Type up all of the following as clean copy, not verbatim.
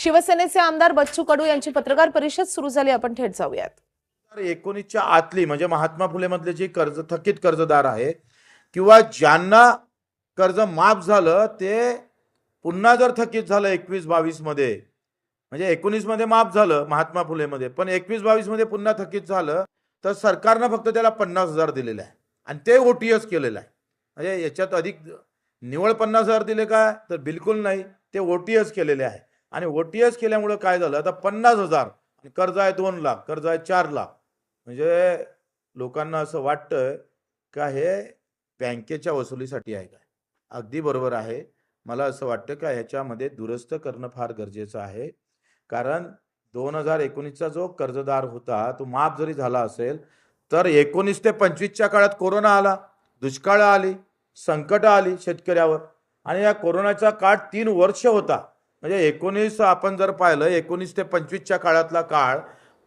शिवसेनेचे आमदार बच्चू कडू यांची पत्रकार परिषद सुरू झाली. आपण थेट जाऊयात. 19च्या आतली म्हणजे महात्मा फुले मधले जे थकीत कर्जदार आहे किंवा ज्यांना कर्ज माफ झालं ते पुन्हा जर थकीत झालं 21-22 मध्ये, म्हणजे 19 मध्ये माफ झालं महात्मा फुले मध्ये, पण 21-22 मध्ये पुन्हा थकीत झालं तर सरकारनं फक्त त्याला 50,000 दिलेले आहे आणि ते ओटीएस केलेलं आहे. म्हणजे याच्यात अधिक निवळ 50,000 दिले का तर बिलकुल नाही, ते ओटीएस केलेले आहे. आणि ओटीएस केल्यामुळे काय झालं, आता 50,000 कर्ज आहे 2 लाख, कर्ज आहे 4 लाख. म्हणजे लोकांना असं वाटतं का हे बँकेच्या वसुलीसाठी आहे. काय अगदी बरोबर आहे. मला असं वाटतं का ह्याच्यामध्ये दुरुस्त करणं फार गरजेचं आहे. कारण 2019चा जो कर्जदार होता तो माफ जरी झाला असेल तर 19 ते 25च्या काळात कोरोना आला, दुष्काळ आली, संकट आली शेतकऱ्यावर आणि या कोरोनाचा काळ 3 वर्ष होता. म्हणजे 19 आपण जर पाहिलं 19 ते 25च्या काळातला काळ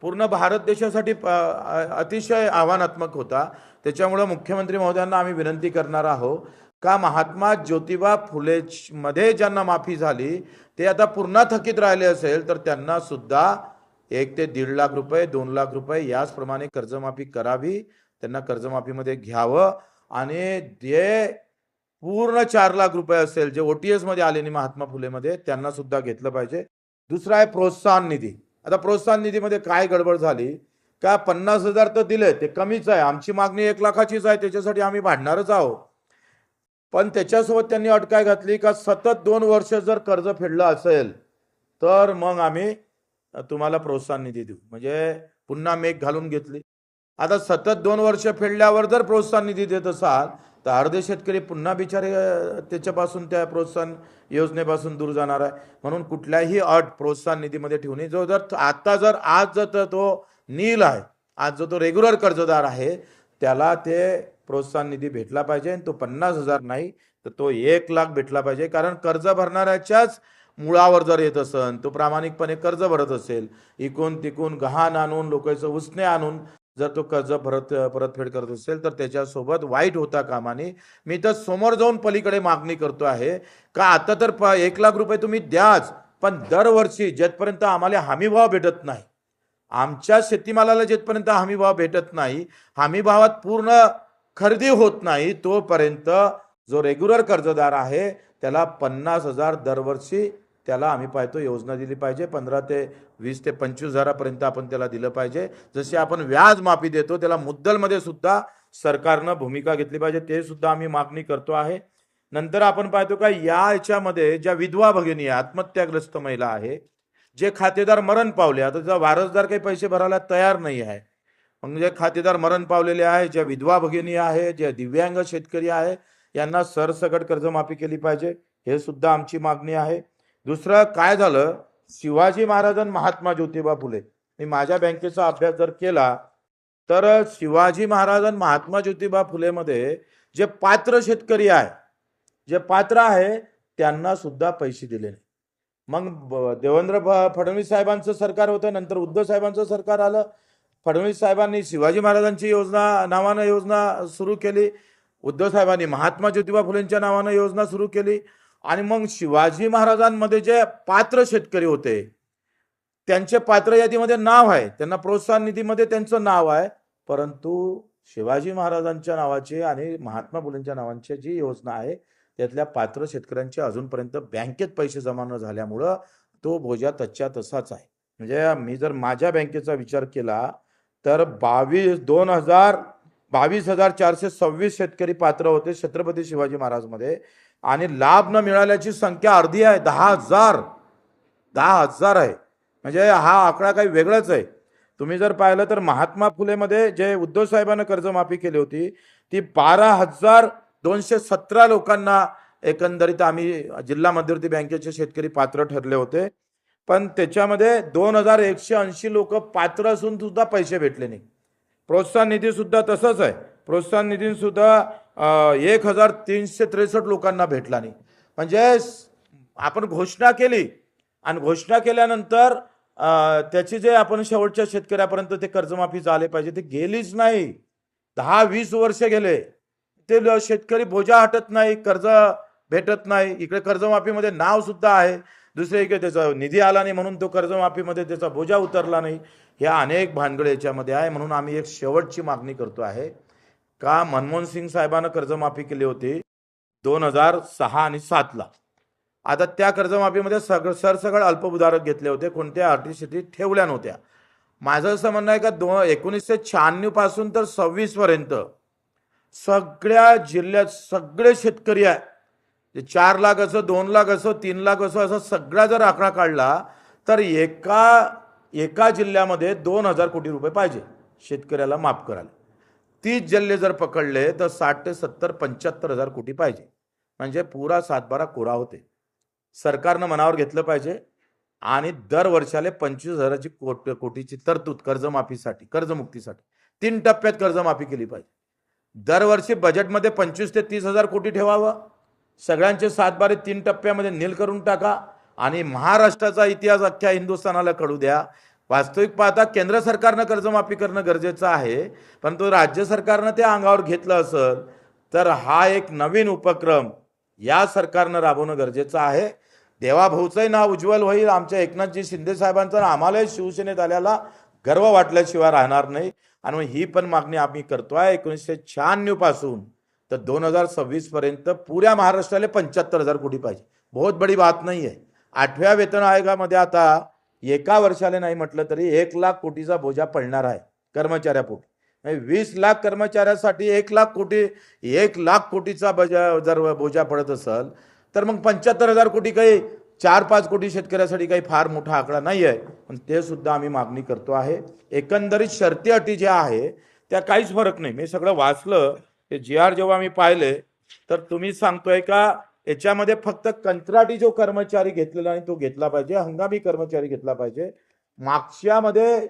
पूर्ण भारत देशासाठी अतिशय आव्हानात्मक होता. त्याच्यामुळे मुख्यमंत्री महोदयांना आम्ही विनंती करणार आहोत का महात्मा ज्योतिबा फुले मध्ये ज्यांना माफी झाली ते आता पुन्हा थकीत राहिले असेल तर त्यांना सुद्धा 1 ते 1.5 लाख रुपये, 2 लाख रुपये याचप्रमाणे कर्जमाफी करावी. त्यांना कर्जमाफीमध्ये घ्यावं आणि जे पूर्ण 4 लाख रुपये असेल जे ओटीएस मध्ये आले नाही महात्मा फुले मध्ये त्यांना सुद्धा घेतलं पाहिजे. दुसरा आहे प्रोत्साहन निधी. आता प्रोत्साहन निधीमध्ये काय गडबड झाली का 50,000 तर दिले ते कमीच आहे. आमची मागणी 1 लाखाचीच आहे, त्याच्यासाठी आम्ही भांडणारच आहोत. पण त्याच्यासोबत त्यांनी अट काय घातली का सतत 2 वर्ष जर कर्ज फेडलं असेल तर मग आम्ही तुम्हाला प्रोत्साहन निधी देऊ. म्हणजे पुन्हा मेघ घालून घेतली. आता सतत 2 वर्ष फेडल्यावर जर प्रोत्साहन निधी देत असाल तर अर्धे शेतकरी पुन्हा बिचारे त्याच्यापासून त्या प्रोत्साहन योजनेपासून दूर जाणार आहे. म्हणून कुठल्याही अट प्रोत्साहन निधीमध्ये ठेवू नये. जो जर आता जर आज जर तो नील आहे, आज जो तो रेग्युलर कर्जदार आहे त्याला ते प्रोत्साहन निधी भेटला पाहिजे. तो 50,000 नाही तर तो 1 लाख भेटला पाहिजे. कारण कर्ज भरणाऱ्याच्याच मुळावर जर येत असेल, तो प्रामाणिकपणे कर्ज भरत असेल, इकून तिकून गहाण आणून लोकांचं उसने आणून जर तो कर्ज परतफेड करत असेल तर त्याच्यासोबत वाईट होता कामा नये. मी तर समोर जाऊन पलीकडे मागणी करतो आहे का आता तर 1 लाख रुपये तुम्ही द्याच, पण दरवर्षी जेथपर्यंत आम्हाला हमीभाव भेटत नाही, आमच्या शेतीमालाला जेथपर्यंत हमीभाव भेटत नाही, हमीभावात पूर्ण खरेदी होत नाही, तोपर्यंत जो रेग्युलर कर्जदार आहे त्याला 50,000 दरवर्षी त्याला आम्ही पाहतो योजना दिली पाहिजे. 15 ते 20 ते 25,000पर्यंत आपण त्याला दिलं पाहिजे. जसे आपण व्याज माफी देतो त्याला मुद्दलमध्ये सुद्धा सरकारनं भूमिका घेतली पाहिजे. ते सुद्धा आम्ही मागणी करतो आहे. नंतर आपण पाहतो का याच्यामध्ये ज्या विधवा भगिनी आत्महत्याग्रस्त महिला आहे, जे खातेदार मरण पावले, आता त्याचा वारसदार काही पैसे भरायला तयार नाही आहे, म्हणजे खातेदार मरण पावलेले आहे, ज्या विधवा भगिनी आहे, ज्या दिव्यांग शेतकरी आहे यांना सरसकट कर्जमाफी केली पाहिजे. हे सुद्धा आमची मागणी आहे. दुसरं काय झालं, शिवाजी महाराज आणि महात्मा ज्योतिबा फुले, मी माझ्या बँकेचा अभ्यास जर केला तर शिवाजी महाराज आणि महात्मा ज्योतिबा फुले मध्ये जे पात्र शेतकरी आहे, जे पात्र आहे त्यांना सुद्धा पैसे दिले नाही. मग देवेंद्र फडणवीस साहेबांचं सरकार होतं, नंतर उद्धव साहेबांचं सरकार आलं. फडणवीस साहेबांनी शिवाजी महाराजांची नावानं योजना सुरू केली, उद्धव साहेबांनी महात्मा ज्योतिबा फुलेंच्या नावानं योजना सुरू केली. आणि मग शिवाजी महाराजांमध्ये जे पात्र शेतकरी होते त्यांचे पात्र यादीमध्ये नाव आहे, त्यांना प्रोत्साहन निधीमध्ये त्यांचं नाव आहे, परंतु शिवाजी महाराजांच्या नावाचे आणि महात्मा फुलेंच्या नावांची जी योजना आहे त्यातल्या पात्र शेतकऱ्यांचे अजूनपर्यंत बँकेत पैसे जमा न झाल्यामुळं तो बोजा तच्च्या तसाच आहे. म्हणजे मी जर माझ्या बँकेचा विचार केला तर 22,426 शेतकरी पात्र होते छत्रपती शिवाजी महाराज मध्ये आणि लाभ न मिळाल्याची संख्या अर्धी आहे, 10,000 आहे. म्हणजे हा आकडा काही वेगळाच आहे. तुम्ही जर पाहिलं तर महात्मा फुले मध्ये जे उद्धव साहेबांना कर्जमाफी केली होती ती 12,217 लोकांना एकंदरीत आम्ही जिल्हा मध्यवर्ती बँकेचे शेतकरी पात्र ठरले होते, पण त्याच्यामध्ये 2,180 लोक पात्र असून सुद्धा पैसे भेटले नाही. प्रोत्साहन निधी सुद्धा तसंच आहे. प्रोत्साहन निधी सुद्धा 1,363 लोकांना भेटला नाही. म्हणजे आपण घोषणा केली आणि घोषणा केल्यानंतर त्याची जे आपण शेवटच्या शेतकऱ्यापर्यंत ते कर्जमाफी झाले पाहिजे ते गेलीच नाही. 10-20 वर्ष गेले, ते शेतकरी बोजा हटत नाही, कर्ज भेटत नाही. इकडे कर्जमाफीमध्ये नाव सुद्धा आहे, दुसरे की त्याचा निधी आला नाही म्हणून तो कर्जमाफीमध्ये त्याचा बोजा उतरला नाही. ह्या अनेक भानगड याच्यामध्ये आहे. म्हणून आम्ही एक शेवटची मागणी करतो आहे का मनमोहन सिंग साहेबांना कर्जमाफी केली होती 2006 आणि 7ला. आता त्या कर्जमाफीमध्ये सरसकट अल्पभूधारक घेतले होते, कोणत्या अटी ठेवल्या नव्हत्या. माझं असं म्हणणं आहे का 1996 पासून तर 26 पर्यंत सगळ्या जिल्ह्यात सगळे शेतकरी आहे, ते 4 लाख असो, 2 लाख असो, 3 लाख असो, असा सगळा जर आकडा काढला तर एका जिल्ह्यामध्ये 2,000 कोटी रुपये पाहिजे शेतकऱ्याला माफ करायला. 30 जिल्हे जर पकडले तर 60 ते 70 75,000 कोटी पाहिजे. म्हणजे पुरा 7-12 कोरा होते. सरकारनं मनावर घेतलं पाहिजे आणि दर वर्षाले 25,000ची कोटीची तरतूद कर्जमाफीसाठी, कर्जमुक्तीसाठी 3 टप्प्यात कर्जमाफी केली पाहिजे. दरवर्षी बजेटमध्ये 25 ते 30,000 कोटी ठेवावं. सगळ्यांचे 7-12 3 टप्प्यामध्ये नील करून टाका आणि महाराष्ट्राचा इतिहास अख्ख्या हिंदुस्थानाला कळू द्या. वास्तविक पाहता केंद्र सरकारनं कर्जमाफी करणं गरजेचं आहे, परंतु राज्य सरकारनं ते अंगावर घेतलं असेल तर हा एक नवीन उपक्रम या सरकारनं राबवणं गरजेचं आहे. देवाभाऊचंही नाव उज्ज्वल होईल, आमच्या एकनाथजी शिंदे साहेबांचं, आम्हालाही शिवसेनेत आल्याला गर्व वाटल्याशिवाय राहणार नाही. आणि ही पण मागणी आम्ही करतोय 1996 पासून तर 2026 पर्यंत पुऱ्या महाराष्ट्राला 75,000 कोटी पाहिजे. बहुत बडी बात नाही आहे. 8व्या वेतन आयोगामध्ये आता एका वर्षाला नाही म्हटलं तरी 1 लाख कोटीचा बोजा पडणार आहे कर्मचाऱ्यापोटी. 20 लाख कर्मचाऱ्यासाठी 1 लाख कोटी, 1 लाख कोटीचा जर बोजा पडत असेल तर मग 75,000 कोटी काही 4-5 कोटी शेतकऱ्यासाठी काही फार मोठा आकडा नाही आहे. पण ते सुद्धा आम्ही मागणी करतो आहे. एकंदरीत शर्ती अटी ज्या आहे त्या काहीच फरक नाही. मी सगळं वाचलं ते GR जेव्हा मी पाहिले तर तुम्ही सांगतोय का याच्यामध्ये फक्त कंत्राटी जो कर्मचारी घेतलेला आणि तो घेतला पाहिजे, हंगामी कर्मचारी घेतला पाहिजे. मागच्यामध्ये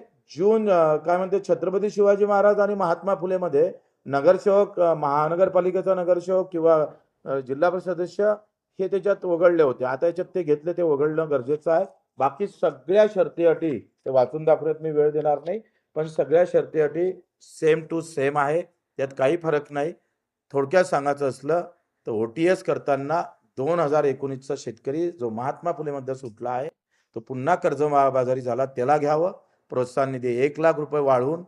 काय म्हणते छत्रपती शिवाजी महाराज आणि महात्मा फुलेमध्ये नगरसेवक, महानगरपालिकेचा नगरसेवक किंवा जिल्हा परिषद सदस्य हे त्याच्यात वगळले होते. आता याच्यात ते घेतले, ते वगळणं गरजेचं आहे. बाकी सगळ्या शर्ती अटी ते वाचून दाखवण्यात मी वेळ देणार नाही, पण सगळ्या शर्ती अटी सेम टू सेम आहे, त्यात काही फरक नाही. थोडक्यात सांगायचं असलं तर OTS करताना 2019चा शेतकरी जो महात्मा फुलेमध्ये सुटला आहे तो पुन्हा कर्जबाजारी झाला, त्याला घ्यावं. प्रोत्साहन निधी 1 लाख रुपये वाढवून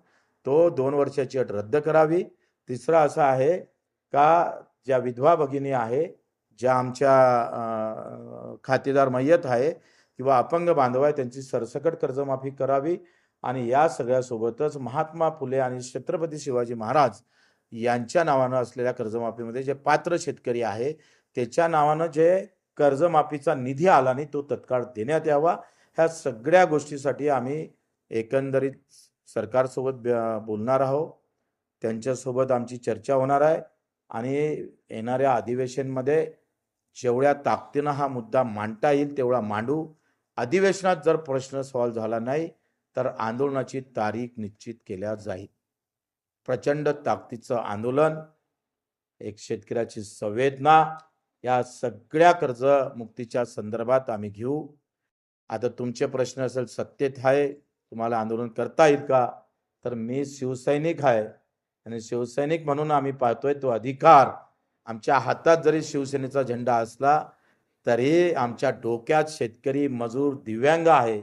तो 2 वर्षाची अट रद्द करावी. तिसरं असं आहे का ज्या विधवा भगिनी आहे, ज्या आमच्या खातेदार मय्यत आहे किंवा अपंग बांधव आहे, त्यांची सरसकट कर्जमाफी करावी. आणि या सगळ्यासोबतच महात्मा फुले आणि छत्रपती शिवाजी महाराज यांच्या नावानं असलेल्या कर्जमाफीमध्ये जे पात्र शेतकरी आहे त्याच्या नावानं जे कर्जमाफीचा निधी आला नाही तो तत्काळ देण्यात यावा. ह्या सगळ्या गोष्टीसाठी आम्ही एकंदरीत सरकारसोबत बोलणार आहोत. त्यांच्यासोबत आमची चर्चा होणार आहे आणि येणाऱ्या अधिवेशनमध्ये जेवढ्या ताकदीनं हा मुद्दा मांडता येईल तेवढा मांडू. अधिवेशनात जर प्रश्न सॉल्व्ह झाला नाही तर आंदोलनाची तारीख निश्चित केल्या जाईल. प्रचंड ताकदीचं आंदोलन, एक शेतकऱ्याची संवेदना, या सगळ्या कर्जमुक्तीच्या संदर्भात आम्ही घेऊ. आता तुमचे प्रश्न असेल सत्तेत आहे तुम्हाला आंदोलन करता येईल का, तर मी शिवसैनिक आहे आणि शिवसैनिक म्हणून आम्ही पाहतोय तो अधिकार. आमच्या हातात जरी शिवसेनेचा झेंडा असला तरी आमच्या डोक्यात शेतकरी, मजूर, दिव्यांग आहे,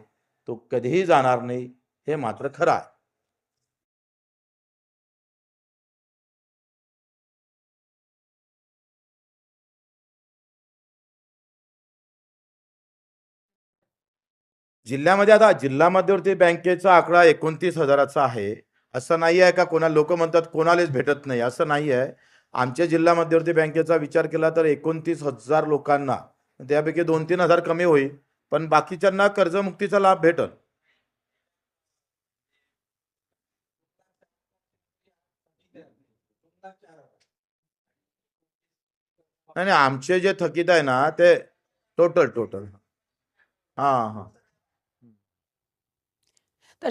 तो कधीही जाणार नाही, हे मात्र खरं आहे. जिल्ह्यामध्ये आता जिल्हा मध्यवर्ती बँकेचा आकडा 29,000चा आहे. असं नाही आहे का कोणा लोक म्हणतात कोणालाच भेटत नाही, असं नाही आहे. आमच्या जिल्हा मध्यवर्ती बँकेचा विचार केला तर 29,000 लोकांना, त्यापैकी 2-3 हजार कमी होईल, पण बाकीच्यांना कर्जमुक्तीचा लाभ भेटल. नाही नाही, आमचे जे थकीत आहे ना ते टोटल. हां हां. तर